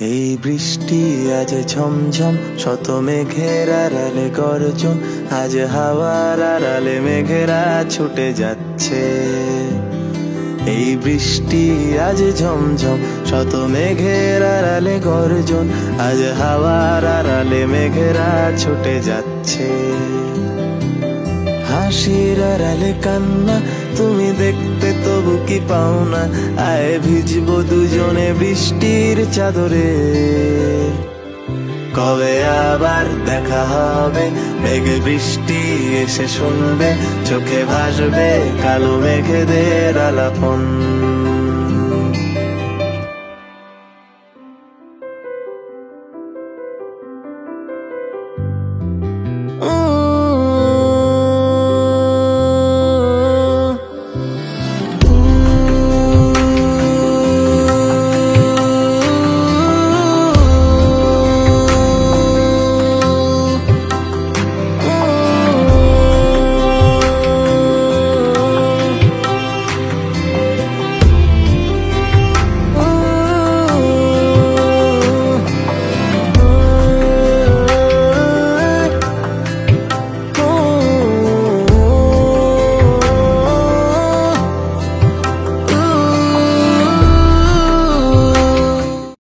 এই বৃষ্টি আজ ঝমঝম, শত মেঘের আড়ালে গর্জন, আজ হাওয়ার আড়ালে মেঘেরা ছুটে যাচ্ছে। এই বৃষ্টি আজ ঝমঝম, শত মেঘের আড়ালে গর্জন, আজ হাওয়ার আড়ালে মেঘেরা ছুটে যাচ্ছে। হাসির আড়ালে কান্না তুমি দেখতে তবু কি পাও না, আয় ভিজবো দুজনে বৃষ্টির চাদরে। কবে আবার দেখা হবে, মেঘে বৃষ্টি এসে শুনবে, চোখে ভাসবে কালো মেঘেদের আলাপন।